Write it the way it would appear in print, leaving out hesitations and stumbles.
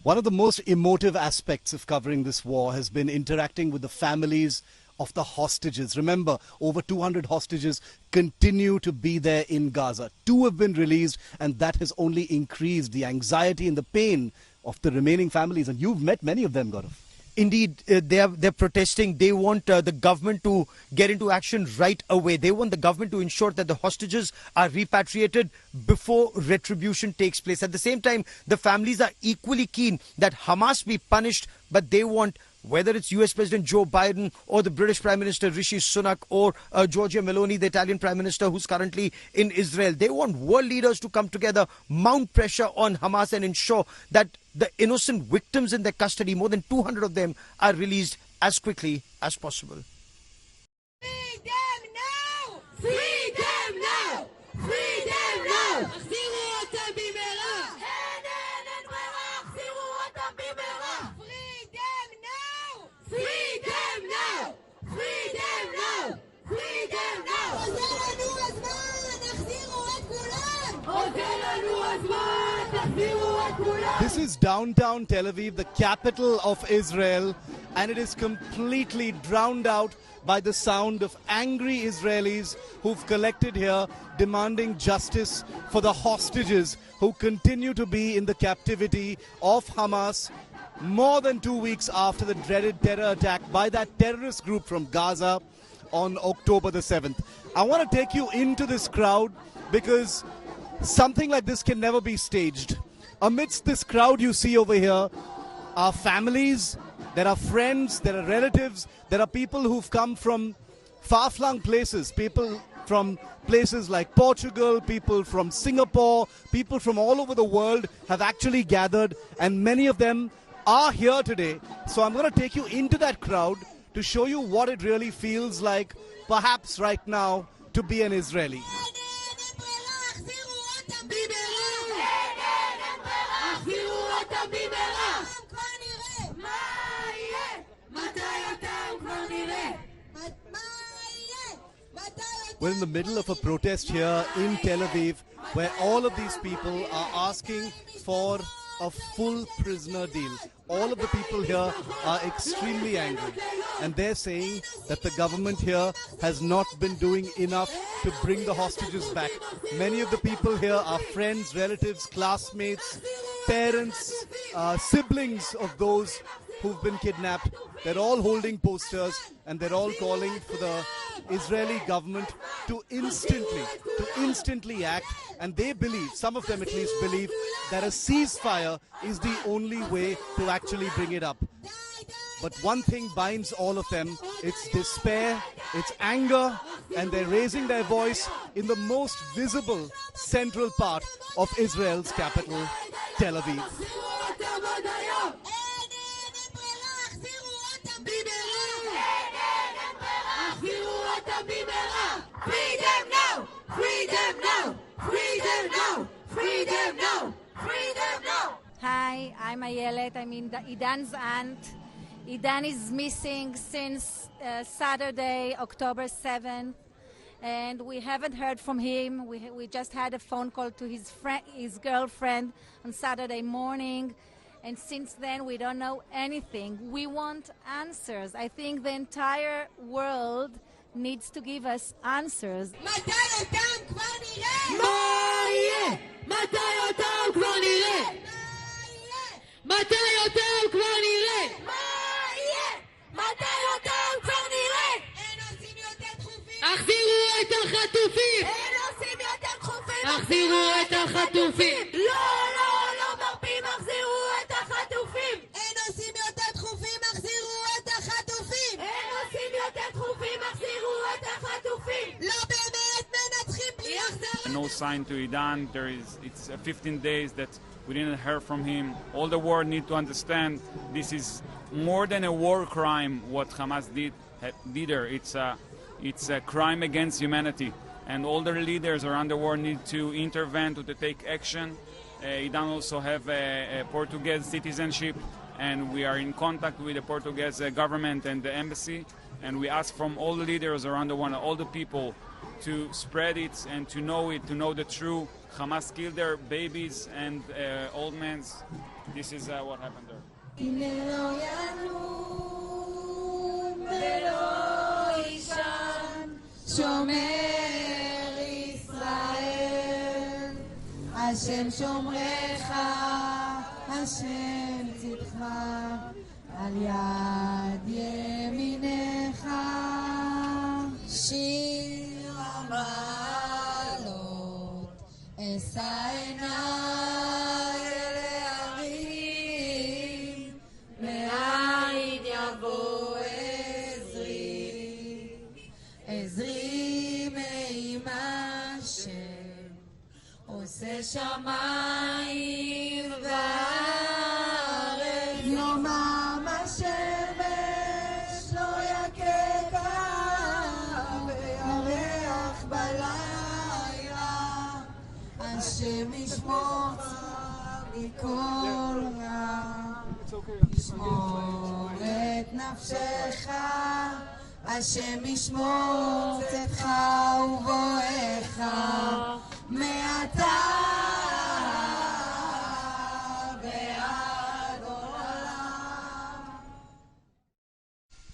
One of the most emotive aspects of covering this war has been interacting with the families of the hostages. Remember, over 200 hostages continue to be there in Gaza. 2 have been released, and that has only increased the anxiety and the pain of the remaining families. And you've met many of them, Gaurav. Indeed, they're protesting. They want the government to get into action right away. They want the government to ensure that the hostages are repatriated before retribution takes place. At the same time, the families are equally keen that Hamas be punished, but they want, whether it's US President Joe Biden or the British Prime Minister Rishi Sunak or Giorgia Meloni, the Italian Prime Minister who's currently in Israel. They want world leaders to come together, mount pressure on Hamas and ensure that the innocent victims in their custody, more than 200 of them, are released as quickly as possible. Free them now! Free them now! Free them now! This is downtown Tel Aviv, the capital of Israel, and it is completely drowned out by the sound of angry Israelis who've collected here demanding justice for the hostages who continue to be in the captivity of Hamas more than 2 weeks after the dreaded terror attack by that terrorist group from Gaza on October the 7th. I want to take you into this crowd because something like this can never be staged. Amidst this crowd you see over here are families, there are friends, there are relatives, there are people who've come from far-flung places, people from places like Portugal, people from Singapore, people from all over the world have actually gathered, and many of them are here today. So I'm going to take you into that crowd to show you what it really feels like, perhaps right now, to be an Israeli. We're in the middle of a protest here in Tel Aviv where all of these people are asking for a full prisoner deal. All of the people here are extremely angry, and they're saying that the government here has not been doing enough to bring the hostages back. Many of the people here are friends, relatives, classmates, parents, siblings of those who've been kidnapped. They're all holding posters and they're all calling for the Israeli government to instantly act, and they believe, some of them at least believe, that a ceasefire is the only way to actually bring it up. But one thing binds all of them, it's despair, it's anger, and they're raising their voice in the most visible central part of Israel's capital, Tel Aviv. Free them now! Free them now! Free them now! Free them now! Free them now! Hi, I'm Ayelet. I'm Idan's aunt. Idan is missing since Saturday, October 7th, and we haven't heard from him. We just had a phone call to his girlfriend on Saturday morning, and since then we don't know anything. We want answers. I think the entire world needs to give us answers. מתי אותם כבר נראה? מה יהיה? מתי אותם כבר נראה? מתי אותם כבר נראה? מה יהיה? מתי אותם כבר נראה? אין עושים יותר דחופים. החזירו את החטופים. אין עושים יותר דחופים. החזירו את החטופים. לא, לא, לא מרפים, החזירו את החטופים. אין עושים יותר דחופים, החזירו את החטופים. אין עושים יותר דחופים, החזירו את החטופים. לא באמת מנצחים בלי החזרה. No sign to Idan. It's 15 days that we didn't hear from him. All the world need to understand this is more than a war crime what Hamas did there. It's a crime against humanity, and all the leaders around the world need to intervene to take action. Idan also have a Portuguese citizenship, and we are in contact with the Portuguese government and the embassy, and we ask from all the leaders around the world, all the people, to spread it and to know the truth. Hamas killed their babies and old men this is what happened there. הנה לא ינום ולא יישן שומר ישראל, השם שומרך, השם צדך על יד ימינך. שיר המעלות אשא עיניי אל ההרים, מאין יבוא עזרי, עזרי מעם השם עושה שמיים וארץ. יומם השמש לא יככה וירח בלילה, השם ישמור מכל רע, ישמור את נפשך, השם ישמור צאתך ובואך.